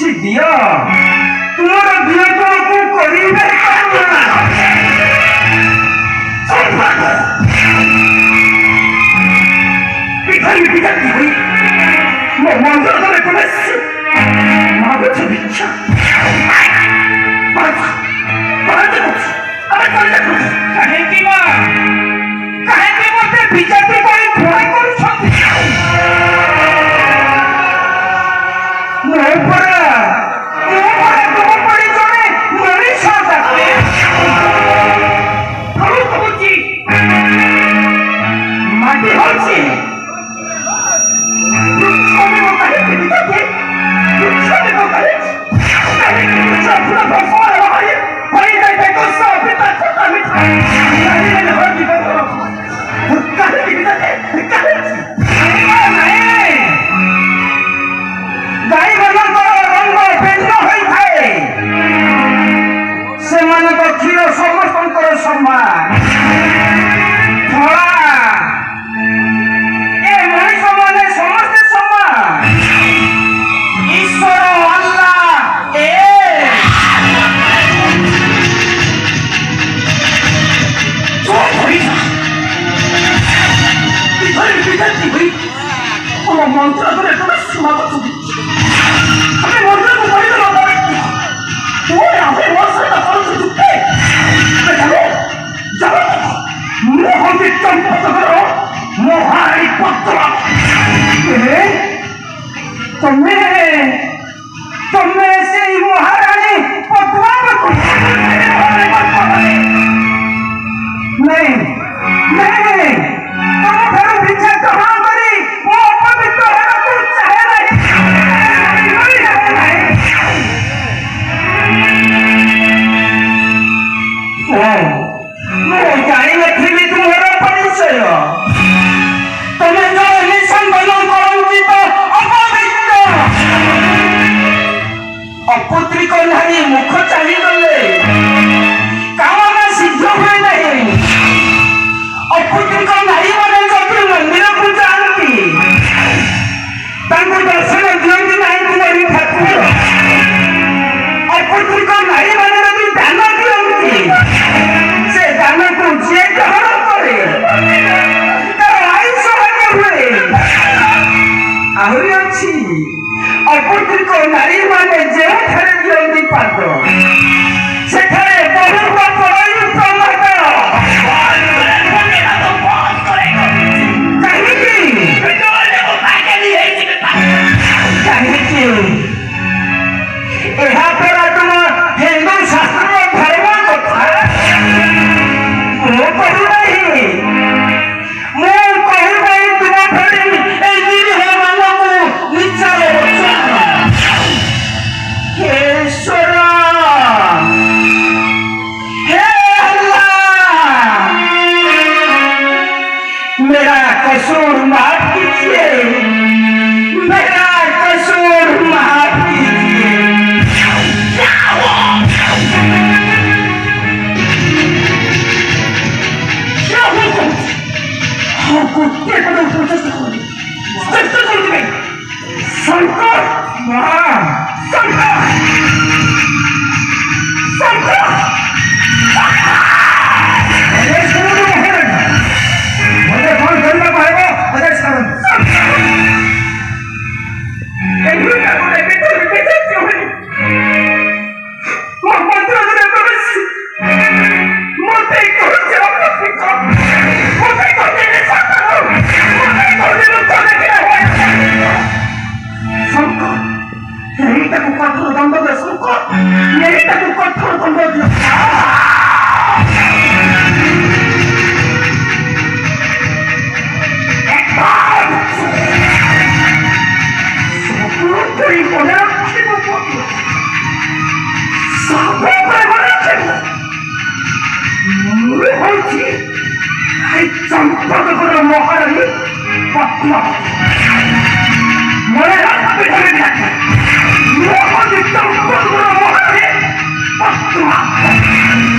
କିଛି ଦିଅ ତୁମର ଦିଅକୁ କରିବେ ମୋ ମନ୍ଦିରରେ ତୁମେ ମାଗୁଛ ଭିକ୍ଷା କାହିଁକି ମତେ ବିଜେପି କରି ଭୟ କରୁଛନ୍ତି ମାଟି ହଉଛି ସେମାନଙ୍କ କ୍ଷୀର ସମସ୍ତଙ୍କର ସମାନ ଧଳା ଏ ମଣିଷ ମାନେ ସମସ୍ତେ ସମାନ ଈଶ୍ୱର ଆଲ୍ଲାହ ମନ୍ତ୍ର করে তোমরা সীমা করছো আমি মন্ত্রକୁ পড়িଦେଲ তুই আমি মোর সହିତ କରୁଛୁ ଯୁକ୍ତି ମୋହନ୍ତି ଚମ୍ପକର ମହାରାଣୀ ପତ୍ର ତମେ ସେଇ ମହାରାଣୀ ପଦ୍ମାବତୀ ନାଇଁ ନାଇଁ ତମଠାରୁ ଭିକ୍ଷା ଗ୍ରହଣ କରି ମୁଁ ଅପବିତ୍ର ହେବାକୁ ଚାହେଁ ନାହିଁ ମୁଁ ଜାଣିନଥିଲି ତୁମର ପରିଚୟ ତମେ ଜଣେ ନିଃସନ୍ତାନ କଳଙ୍କିତ ଅପବିତ୍ର ଅପୁତ୍ରିକ ନାରୀ ମୁଖ ଚାହିଁଗଲେ କାମନା ଶୀଘ୍ର ହୁଏ ନାହିଁ ଅପୁତ୍ରିକ ନାରୀ ମାନେ ଯଦି ମନ୍ଦିରକୁ ଯାଆନ୍ତି ତାଙ୍କୁ ଦର୍ଶନ ଦିଅନ୍ତି ନାହିଁ ତୁମରି ଠାକୁର ଅପୁତ୍ରିକ ନାରୀ ମାନେ ଯଦି ଦାନ ଦିଅନ୍ତି ସେ ଦାନକୁ ଯିଏ ଗ୍ରହଣ କରେ ତାର ଆୟୁଷ ହାନି ହୁଏ ଆହୁରି ଅଛି ଅପୁତ୍ରିକ ନାରୀ ମାନେ ଯେଉଁଠାରେ ଦିଅନ୍ତି ପାଦ ସେଠାରେ ବହୁ ପଳୟୁ ପ୍ରମାଦ କାହିଁକି ଏହା ଦ୍ୱାରା ତୁମ ହିନ୍ଦୁ ଶାସ୍ତ୍ର ଧର୍ମ କଥା ମୁଁ କହୁନାହିଁ ମୁଁ କହିବାଇ ତୁମ ଭଳି ଏଇ ନିରୀହ ମାନଙ୍କୁ ନିଚାରେ ହେ ଈଶ୍ୱର हे अल्लाह मेरा कसूर माफ कीजिए मेरा कसूर माफ कीजिए क्या हो हाँ कुत्ते को प्रोटेस्ट करो शंकर शंकर शंकर मुझे कौन करना पाएगा अजय सारंग कठोर दंड दे कठोर दंड दिया चंपकपुर महारानी पद्मावती मरे चंपकपुर महारानी पद्मावती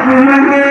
Aku